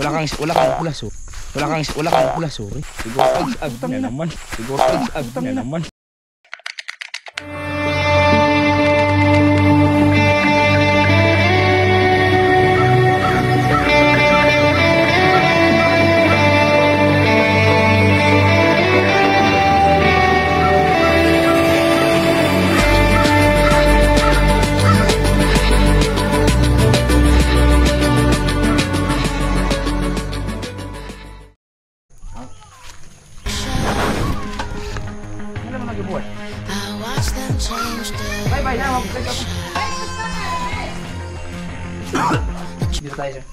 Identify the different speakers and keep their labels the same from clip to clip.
Speaker 1: Wala kang pulas oh. Wala kang pulas oh. Siguro ag na naman. Siguro ag na naman.
Speaker 2: Bye-bye na, mag-check up. Dito tayo siya.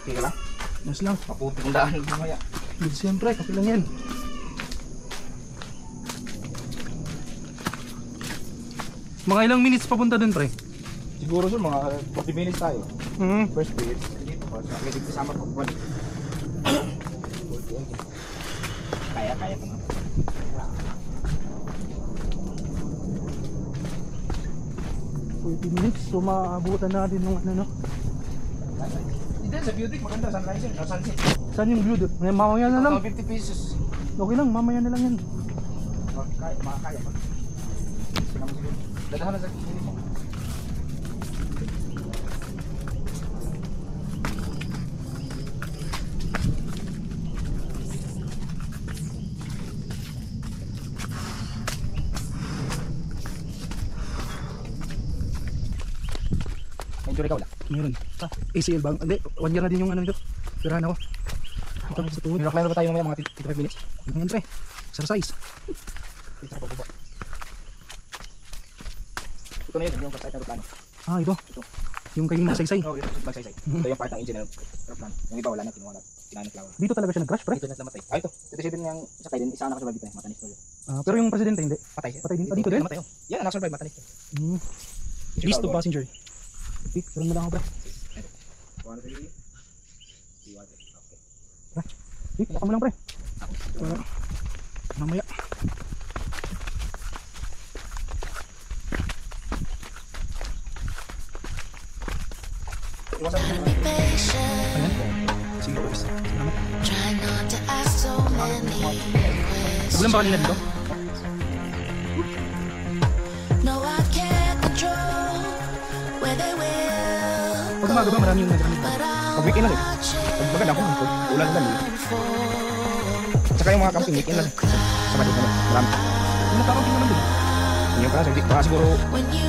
Speaker 2: Okay ka lang?
Speaker 1: Mas lang.
Speaker 2: Maputi kong daan mamaya.
Speaker 1: Siyempre, kapi lang yan. Mga ilang minutes papunta dun, pre?
Speaker 2: Siguro sir, mga 40 minutes tayo. First place. Dito kasama ko. Kaya ko na.
Speaker 1: 40 minutes, so maabutan natin ng ano, no?
Speaker 2: Dito sa beauty, maganda, sunrise yun, sunset.
Speaker 1: Saan yung view doon? Mamaya na lang.
Speaker 2: 50 pesos.
Speaker 1: Okay lang, mamaya na lang yan.
Speaker 2: Makakaya pa. Dadahan na sa kikinig mo. Ikaw lang.
Speaker 1: Meron. ACL bang? Hindi, 1 year na din yung ano nito. Pirahan ako. Ito sa tuhod.
Speaker 2: Meron ba tayo mamaya mga 55 minutes?
Speaker 1: Ganyan, pre. Exercise.
Speaker 2: Ito na yun, yung pag-site na plano.
Speaker 1: Ah, ito. Yung kayong magsaysay.
Speaker 2: Oo, ito magsaysay. Ito yung part ng engine ng aeroplano. Yung iba wala na, kinuha na. Kinanit lang.
Speaker 1: Dito talaga siya nag-crash, pre.
Speaker 2: Ito na namatay. Ah, ito. Ito siya din yung sakay din. Isa na nakasurvive dito. Matanis to.
Speaker 1: Pero yung presidente hindi.
Speaker 2: Patay siya.
Speaker 1: Patay din. Dito din?
Speaker 2: Namatay. Yan, nakasurvive. Matanis to.
Speaker 1: List of passenger. Okay, turun mo lang ako, pre. Taka mo lang, pre. Mamaya. Ayan. Sige, boys. Salamat. Ulan ba kanina dito? Pag umaga ba marami yung nagramit?
Speaker 2: Pag weekend lang eh. Pag maganda ako, ulan lang eh. Tsaka yung mga camping weekend lang. Sa Madrid naman, marami.
Speaker 1: Yung nakakamping naman dun.
Speaker 2: Yung pala, baka siguro,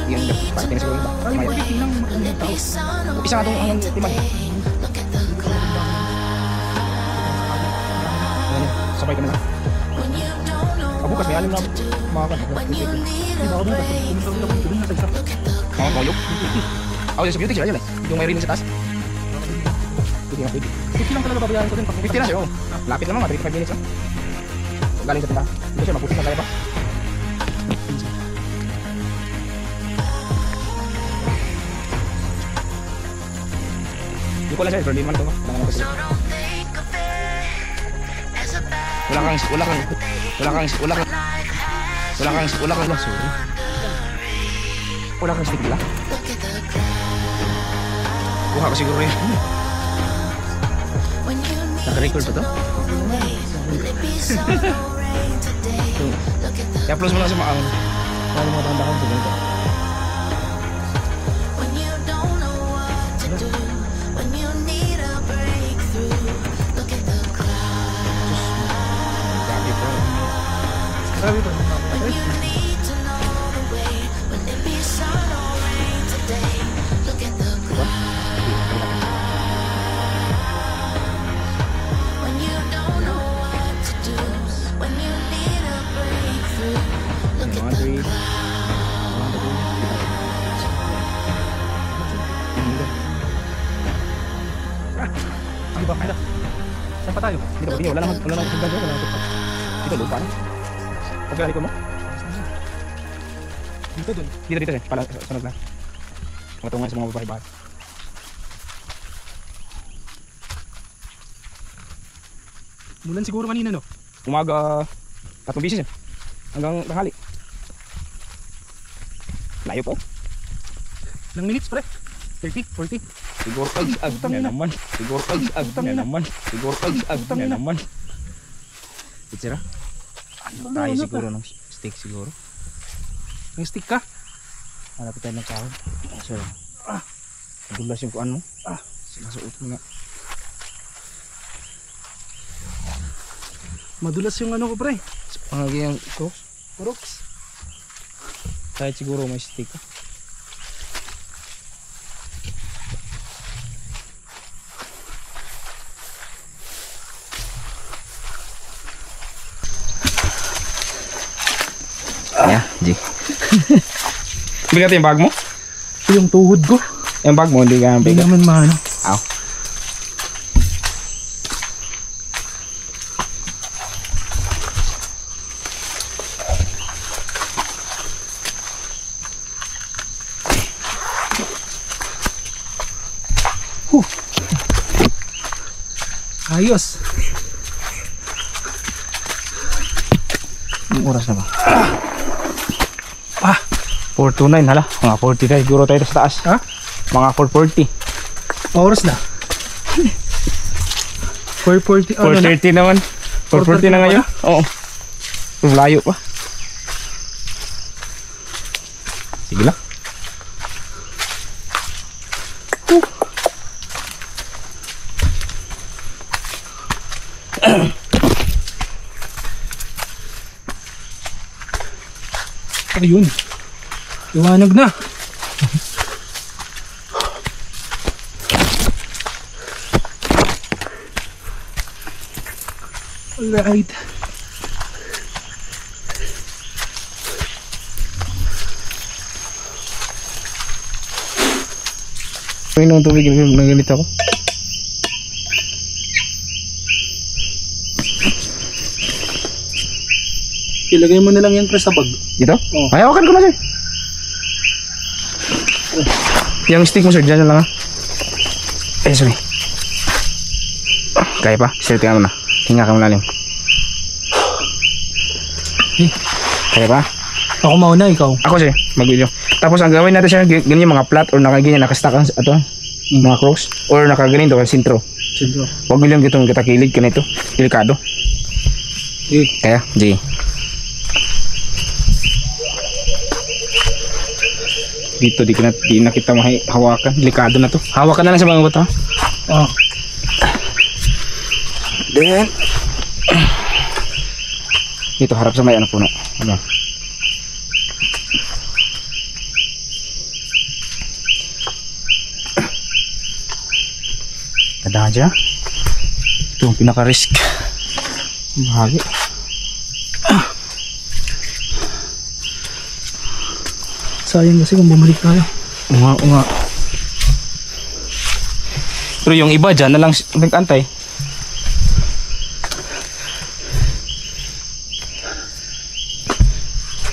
Speaker 2: yung parking na siguro yung
Speaker 1: Ay, yung parking ng mga tao.
Speaker 2: Isa nga itong ang timan. Ayan, sabay kami na. Bukas may alim na mga kan.
Speaker 1: Hindi ba ako dun? Pumunta ulit ako dun nasa isa.
Speaker 2: Mga koyok. Ako yung sa beauty sila yun eh. Yung may rin sa taas. Pwede nga pwede.
Speaker 1: 50 lang talaga babayaran ko din.
Speaker 2: 50 na siya oh. Lapit naman mga 35 minutes oh. Galing sa tindahan. Dito siya maputi na kaya pa. Hindi ko lang siya pero hindi naman ito no. Wala kang stick nila. Kuha ko siguro yan. Naka-record pa to? Kaya plus mo lang sa maang. Kaya mo matanda ko sa ganito. Grabe pa.
Speaker 1: Sige ba? Kaya. Saan pa tayo?
Speaker 2: Dito, wala naman hanggang dyan. Dito, lupa na. Pagkali ko mo?
Speaker 1: Dito dun.
Speaker 2: Dito eh. Pala, sunod na. Matungay sa mga babae-bahay.
Speaker 1: Mulan siguro kanina no?
Speaker 2: Umaga, 3 bisis eh. Hanggang tanghali. Layo po.
Speaker 1: Ilang minutes pre? 30? 40? Siguro ag na naman. Siguro ag na naman. Siguro ag na naman. Itira. Tayo siguro ng stick siguro.
Speaker 2: May stick ka?
Speaker 1: Hanap tayo ng kahoy. So, nadulas yung kuan mo. Sinasuot mo nga.
Speaker 2: Madulas yung ano ko pre.
Speaker 1: Pangagi yung crocs.
Speaker 2: Crooks.
Speaker 1: Kahit siguro may stick. Yeah, G. Bigat yung bag mo?
Speaker 2: Ito yung tuhod ko.
Speaker 1: Yung bag mo, hindi ka
Speaker 2: Hindi
Speaker 1: bigat.
Speaker 2: naman maano.
Speaker 1: Aw.
Speaker 2: Ayos.
Speaker 1: Anong oras na ba? 4:29 hala. Mga 40 tayo siguro tayo sa taas.
Speaker 2: Ha?
Speaker 1: Mga 4:40.
Speaker 2: Oras na. 4:40 ano na?
Speaker 1: 4:30 naman. 4:40 na ngayon. Oo. Layo pa. Sige lang.
Speaker 2: Ayun. Iwanag na. Alright.
Speaker 1: Inom tubig ng ganito ako.
Speaker 2: Ilagay mo na lang yan pre sa bag.
Speaker 1: Dito?
Speaker 2: Oo.
Speaker 1: Ay, hawakan ko na sir. Yung stick mo sir, dyan lang ha. Eh, sorry. Kaya pa? Silti ka muna. Hinga ka malalim. Kaya pa?
Speaker 2: Ako mauna, ikaw.
Speaker 1: Ako sir, mag-video. Tapos ang gawin natin siya, ganyan yung mga flat or nakaganyan, nakastack ang ito, mga crocs. Or nakaganyan ito, sintro.
Speaker 2: Sintro.
Speaker 1: Huwag mo lang itong katakilig ka na ito. Delikado. Kaya, G. Dito, di na kita mahawakan. Delikado na to. Hawakan na lang sa mga buto.
Speaker 2: Oh.
Speaker 1: Then, dito, harap sa may ano puno. Ano? Tadaan dyan. Ito ang pinaka-risk. Bahagi.
Speaker 2: Sayang kasi kung bumalik tayo.
Speaker 1: Unga. Pero yung iba dyan na lang nag-antay.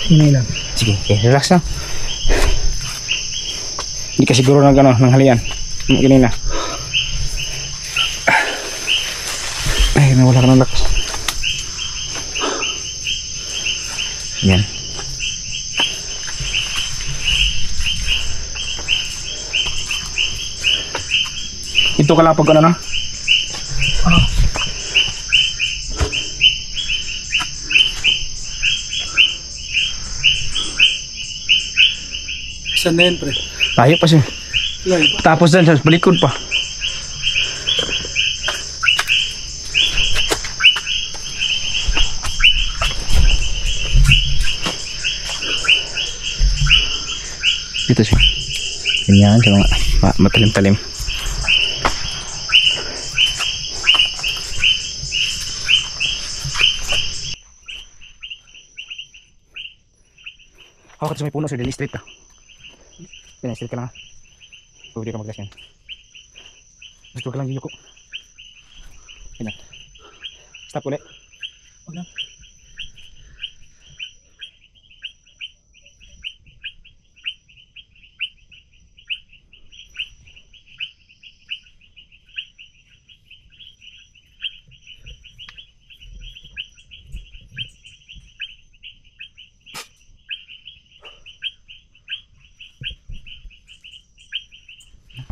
Speaker 2: Hinay lang.
Speaker 1: Sige, okay, relax lang. Hindi ka siguro ng halian. Ganyan na. Ay, nawala ka ng lakas. Yan. Ito kalapag ka na.
Speaker 2: Saan na yan pre?
Speaker 1: Tayo pa siya.
Speaker 2: Layo pa.
Speaker 1: Tapos dyan, sa balikod pa. Dito siya. Ganyan, sa mga matalim-talim. Hawak ka sa may puno, sir. Dali straight ka. Yan, straight ka lang ha. Pwede ka mag-gas yan. Gusto ka lang yuyuko. Yan. Stop ulit.
Speaker 2: Wala.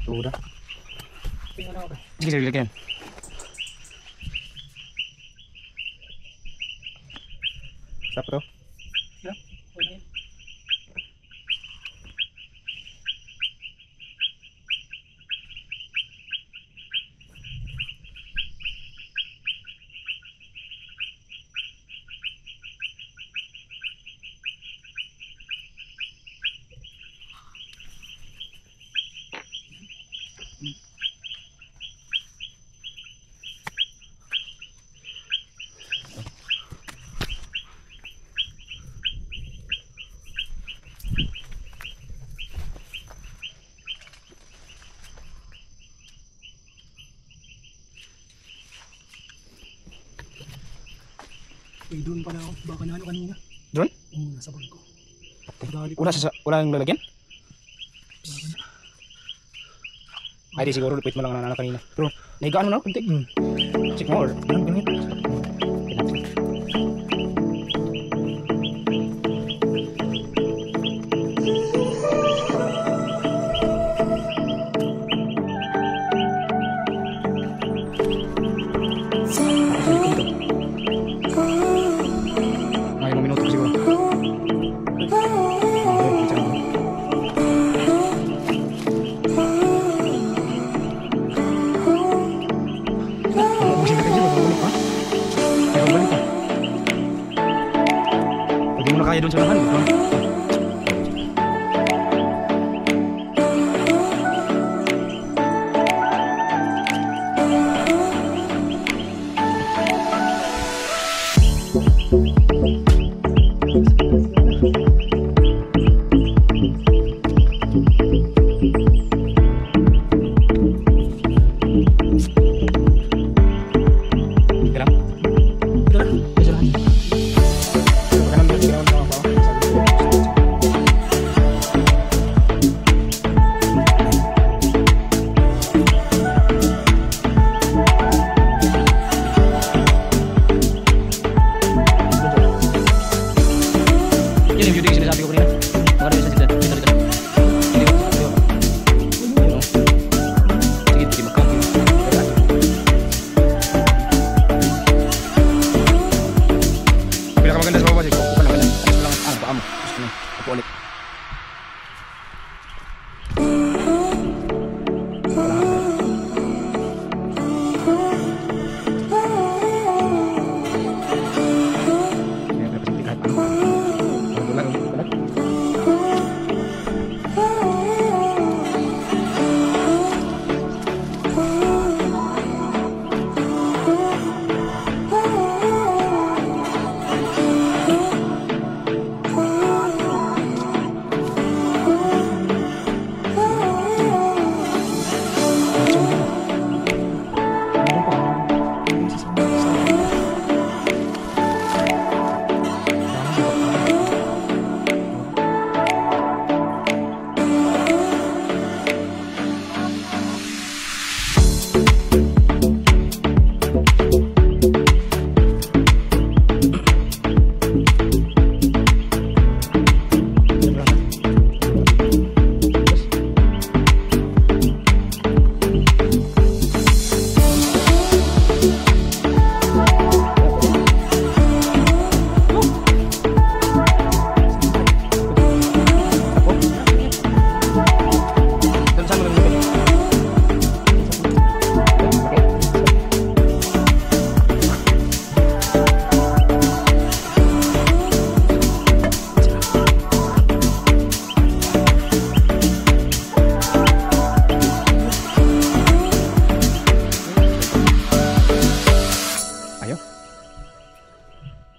Speaker 1: Tuda.
Speaker 2: Tingnan ako.
Speaker 1: Sige, sige, lagyan. Stop to.
Speaker 2: Yeah, okay. Doon pala ako. Baka na ano kanina.
Speaker 1: Doon?
Speaker 2: Nasa bag ko. Dali ko.
Speaker 1: Wala nang lalagyan? Ay, di siguro lupit mo lang na kanina. Pero, naigaan mo na, kunti. Check mo or, ganit. Kaya doon sa lahan.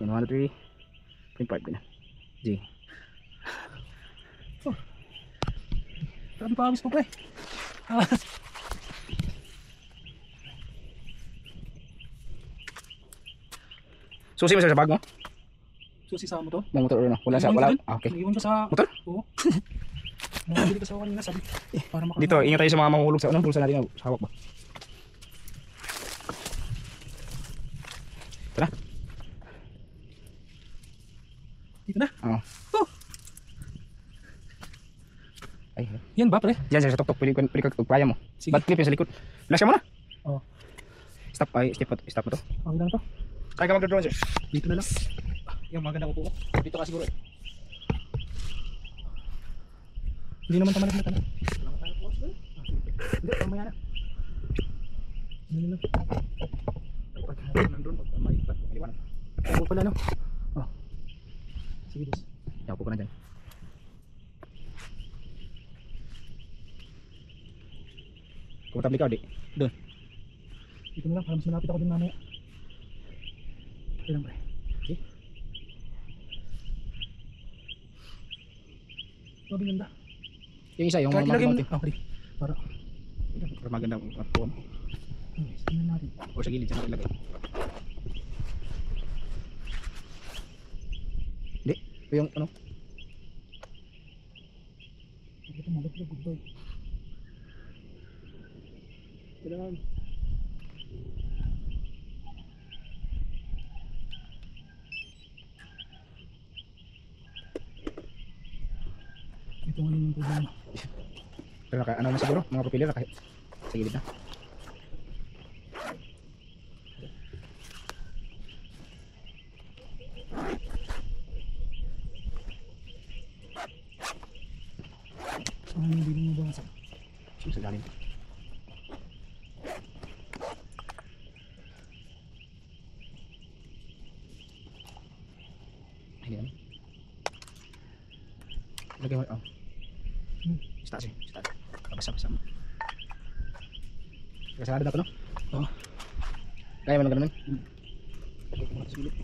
Speaker 1: Yan, 103.5 na. G.
Speaker 2: Oh. Grabe pa amis ko pre.
Speaker 1: Susi mo sa bag mo?
Speaker 2: Susi sa motor?
Speaker 1: May motor na. Wala sa
Speaker 2: Naiwan
Speaker 1: wala.
Speaker 2: ko dun.
Speaker 1: Ah, okay.
Speaker 2: Naiwan ko sa
Speaker 1: Motor?
Speaker 2: Oo. Nakabili ka sa kanina sabi. Para maka
Speaker 1: Dito, ingat tayo sa mga mahulog sa unang pulsa natin sa hawak ba. Tara.
Speaker 2: Dito na.
Speaker 1: Oo.
Speaker 2: Oh.
Speaker 1: Ay,
Speaker 2: Yan ba, pre?
Speaker 1: diyan sa tuktok, pwede ka kaya mo.
Speaker 2: Sige.
Speaker 1: Bad clip yung sa likod. Flash ka muna.
Speaker 2: Oo.
Speaker 1: Stop, ay, stop mo to.
Speaker 2: Okay lang to.
Speaker 1: Kaya ka mag-drone, sir.
Speaker 2: Dito na lang. Yung maganda upo ko. Dito ka siguro eh. Hindi naman tamalag na tanong. Hindi, mamaya na. Ano na lang.
Speaker 1: Pagkain ng drone, maliwanag.
Speaker 2: Ako pala no. Oh. Sige, boss.
Speaker 1: Yapo ko na dyan. Komportable ka, di?
Speaker 2: Doon. Dito na lang, para mas malapit ako din mamaya. Okay lang, pre. Okay. Sabi ganda.
Speaker 1: Yung isa, yung
Speaker 2: Kahit ilagay mo
Speaker 1: mountain.
Speaker 2: na. Okay. Para.
Speaker 1: Para maganda ang puwa mo.
Speaker 2: Sige na natin.
Speaker 1: O sa gilid, saan mo ilagay? Hindi. Yung ano?
Speaker 2: Ito mo, ito goodbye. Kailangan. Ito nga yung problema.
Speaker 1: Pero ano na siguro? Mga propeller kahit sa gilid na.
Speaker 2: Ano hindi mo mabasa?
Speaker 1: Sa galing. Ayan. Lagay mo, oh. Sa taas eh. Sa taas. Pabasa-basa mo. Kasarado na ako, no?
Speaker 2: Oo.
Speaker 1: Kaya mo lang ganun.
Speaker 2: Sulit.